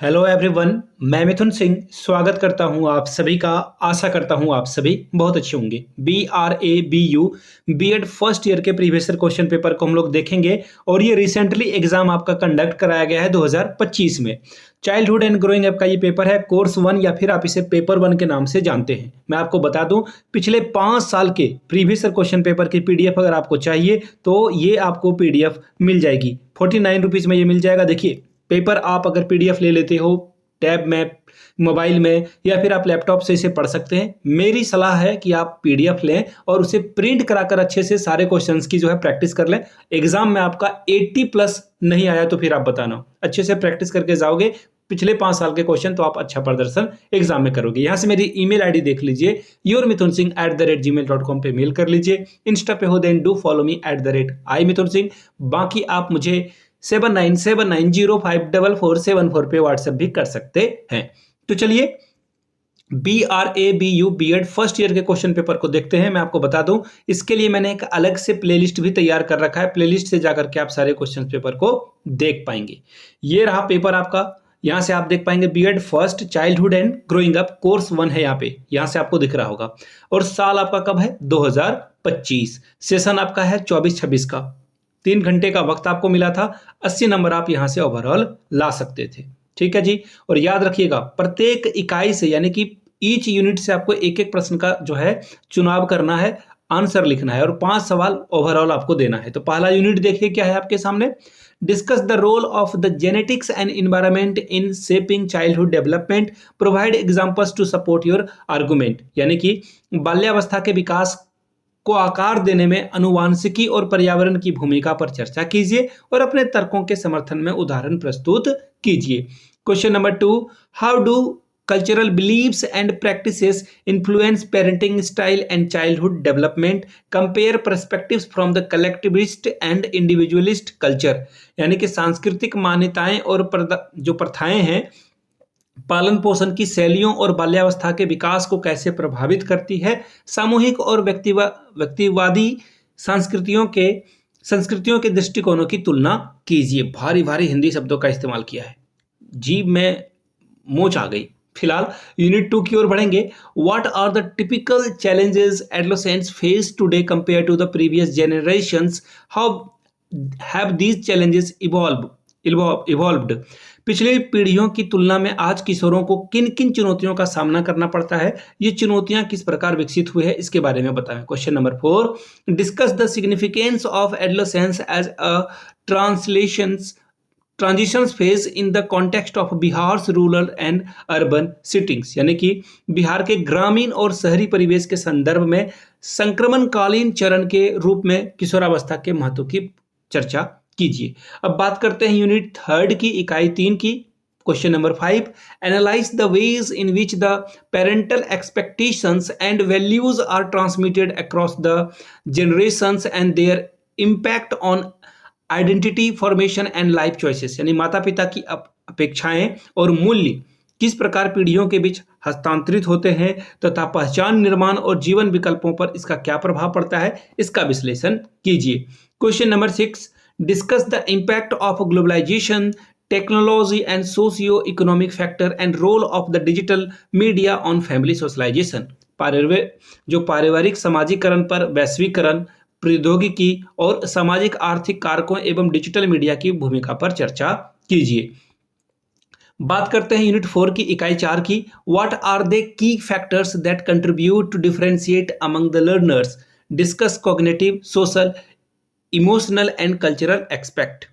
Hello everyone. मैं मिथुन सिंह स्वागत करता हूं आप सभी का। आशा करता हूं आप सभी बहुत अच्छे होंगे। BRABU बीएड फर्स्ट ईयर के प्रीवियस क्वेश्चन पेपर को हम लोग देखेंगे और ये रिसेंटली एग्जाम आपका कंडक्ट कराया गया है 2025 में। चाइल्डहुड एंड ग्रोइंग अप का ये पेपर है, कोर्स 1 या फिर आप इसे पेपर 1 के नाम से जानते हैं। मैं आपको बता दूं, पिछले 5 साल के प्रीवियस क्वेश्चन पेपर की पीडीएफ अगर आपको चाहिए तो ये आपको पीडीएफ मिल जाएगी। 49 रुपीज़ में ये मिल जाएगा। देखिए, पेपर आप अगर पीडीएफ ले लेते हो टैब में, मोबाइल में, या फिर आप लैपटॉप से इसे पढ़ सकते हैं। मेरी सलाह है कि आप पीडीएफ लें और उसे प्रिंट कराकर अच्छे से सारे क्वेश्चंस की जो है प्रैक्टिस कर लें। एग्जाम में आपका 80 प्लस नहीं आया तो फिर आप बताना, अच्छे से प्रैक्टिस करके जाओगे पिछले 5 साल के क्वेश्चन तो आप अच्छा प्रदर्शन एग्जाम में करोगे। यहाँ से मेरी ईमेल आईडी देख लीजिए, yourmithunsinh@gmail.com पे मेल कर लीजिए। इंस्टा पे हो then do follow me @iMithunSingh। बाकी आप मुझे 7979054474 पे व्हाट्सएप भी कर सकते हैं। तो चलिए BRABU बीएड फर्स्ट ईयर के क्वेश्चन पेपर को देखते हैं। मैं आपको बता दूं, इसके लिए मैंने एक अलग से प्लेलिस्ट भी तैयार कर रखा है। प्लेलिस्ट से जाकर के आप सारे क्वेश्चन पेपर को देख पाएंगे। ये रहा पेपर आपका। यहां से आप देख पाएंगे BEd first childhood and growing up course 1 है। यहां से आपको दिख रहा होगा और साल आपका कब है? 2025। सेशन आपका है 24-26 का। 3 घंटे का वक्त आपको मिला था। 80 नंबर आप यहां से ओवरऑल ला सकते थे। ठीक है जी। और याद रखिएगा, प्रत्येक इकाई से यानी कि ईच यूनिट से आपको एक एक प्रश्न का जो है चुनाव करना है, आंसर लिखना है और 5 सवाल ओवरऑल आपको देना है। तो पहला यूनिट देखिए क्या है आपके सामने। Discuss the role of the genetics and environment in shaping childhood development, provide examples to support your argument. यानी कि बाल्यावस्था के विकास को आकार देने में अनुवांशिकी और पर्यावरण की भूमिका पर चर्चा कीजिए और अपने तर्कों के समर्थन में उदाहरण प्रस्तुत कीजिए। Question number 2, how do cultural beliefs and practices influence parenting style and childhood development, compare perspectives from the collectivist and individualist culture. यानी कि सांस्कृतिक मान्यताएं और जो प्रथाएं हैं पालन पोषण की शैलियों और बाल्यावस्था के विकास को कैसे प्रभावित करती है, सामूहिक और व्यक्तिवादी संस्कृतियों के दृष्टिकोणों की तुलना कीजिए। भारी भारी हिंदी शब्दों का इस्तेमाल किया है, जीभ में मोच आ गई। फिलहाल यूनिट 2 की ओर बढ़ेंगे। What are the typical challenges adolescents face today compare to the previous generations, how have these challenges evolved. पिछली पीढ़ियों की तुलना में आज किशोरों को किन किन चुनौतियों का सामना करना पड़ता है, ये चुनौतियां किस प्रकार विकसित हुई है, इसके बारे में बताएं। Question number 4, discuss the significance of adolescence as a transition phase in the context of Bihar rural and urban settings. यानी कि बिहार के ग्रामीण और शहरी परिवेश के संदर्भ में संक्रमणकालीन चरण के रूप में किशोरावस्था के महत्व की चर्चा कीजिए। अब बात करते हैं यूनिट 3 की इकाई 3 की। Question number 5, analyse the ways in which the parental expectations and values are transmitted across the generations and their impact on identity formation and life choices. यानी माता पिता की अपेक्षाएं और मूल्य किस प्रकार पीढ़ियों के बीच हस्तांतरित होते हैं तथा पहचान निर्माण और जीवन विकल्पों पर इसका क्या प्रभाव पड़ता है, इसका विश्लेषण कीजिए। Question number 6, discuss the impact of globalization, technology and socio-economic factor and role of the digital media on family socialization। जो पारिवारिक समाजीकरण पर वैश्वीकरण, प्रौद्योगिकी और सामाजिक आर्थिक कारकों एवं डिजिटल मीडिया की भूमिका पर चर्चा कीजिए। बात करते हैं यूनिट 4 की इकाई 4 की। What are the key factors that contribute to differentiate among the learners, discuss cognitive, social, emotional and cultural expect.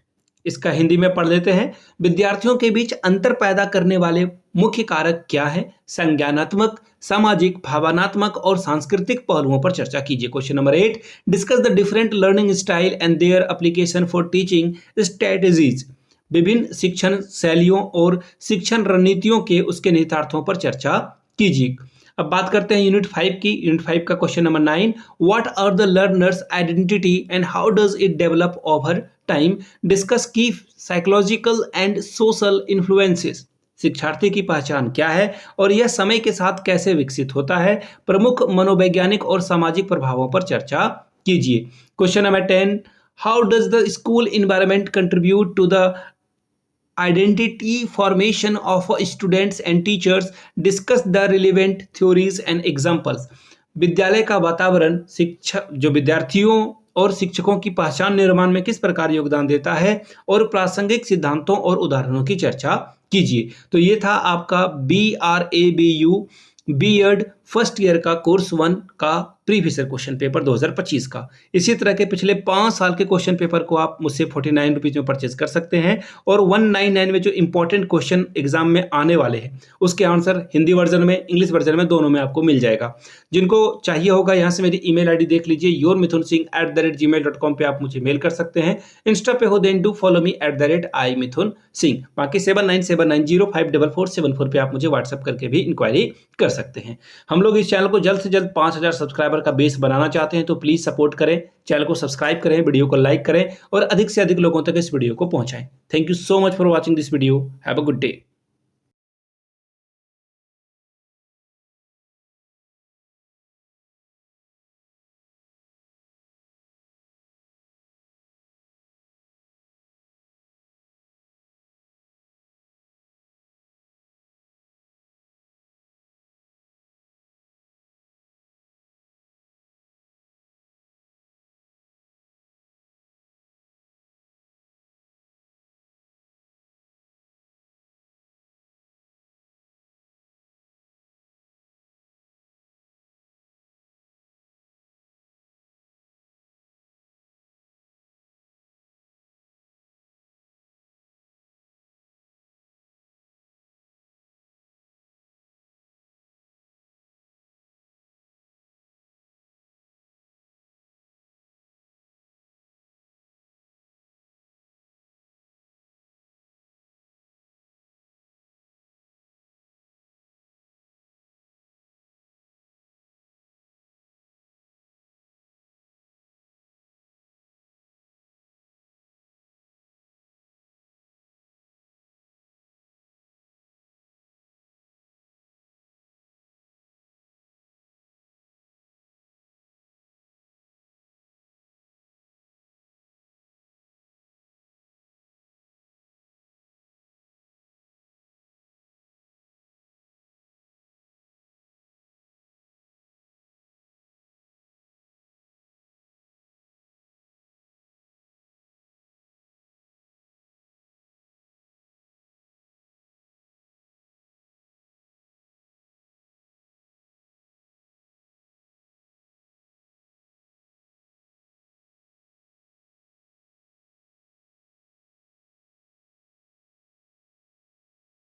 इसका हिंदी में पढ़ लेते हैं। विद्यार्थियों के बीच अंतर पैदा करने वाले मुख्य कारक क्या है, संज्ञानात्मक, सामाजिक, भावनात्मक और सांस्कृतिक पहलुओं पर चर्चा कीजिए। Question number 8, discuss the different learning style and their application for teaching strategies. विभिन्न शिक्षण शैलियों और शिक्षण रणनीतियों के उसके निहितार्थों पर चर्चा कीजिए। अब बात करते हैं यूनिट 5 की। यूनिट 5 का question number 9, what are the learners identity and how does it develop over time, discuss key psychological and social influences. शिक्षार्थी की पहचान क्या है और यह समय के साथ कैसे विकसित होता है, प्रमुख मनोवैज्ञानिक और सामाजिक प्रभावों पर चर्चा कीजिए। Question number 10, how does the school environment contribute to the identity formation of students and teachers, discuss the relevant theories and examples। विद्यालय का वातावरण शिक्षक जो विद्यार्थियों और शिक्षकों की पहचान निर्माण में किस प्रकार योगदान देता है और प्रासंगिक सिद्धांतों और उदाहरणों की चर्चा कीजिए। तो ये था आपका BRABU बीएड फर्स्ट ईयर का कोर्स 1 का प्रीवियस ईयर क्वेश्चन पेपर 2025 का। इसी तरह के पिछले 5 साल के क्वेश्चन पेपर को आप मुझसे 49 रुपीज़ में परचेज कर सकते हैं और 199 में जो इंपॉर्टेंट क्वेश्चन एग्जाम में आने वाले हैं उसके आंसर हिंदी वर्जन में, इंग्लिश वर्जन में, दोनों में आपको मिल जाएगा। जिनको चाहिए होगा यहाँ से मेरी ईमेल आईडी देख लीजिए, yourmithunsingh@gmail.com पे आप मुझे मेल कर सकते हैं। इंस्टा पे हो then do follow me @imithunsingh। बाकी 7979054474 पे आप मुझे व्हाट्सएप करके भी इंक्वायरी कर सकते हैं। हम लोग इस चैनल को जल्द से जल्द 5000 सब्सक्राइबर का बेस बनाना चाहते हैं, तो प्लीज सपोर्ट करें, चैनल को सब्सक्राइब करें, वीडियो को लाइक करें और अधिक से अधिक लोगों तक इस वीडियो को पहुंचाएं। Thank you so much for watching this video. Have a good day.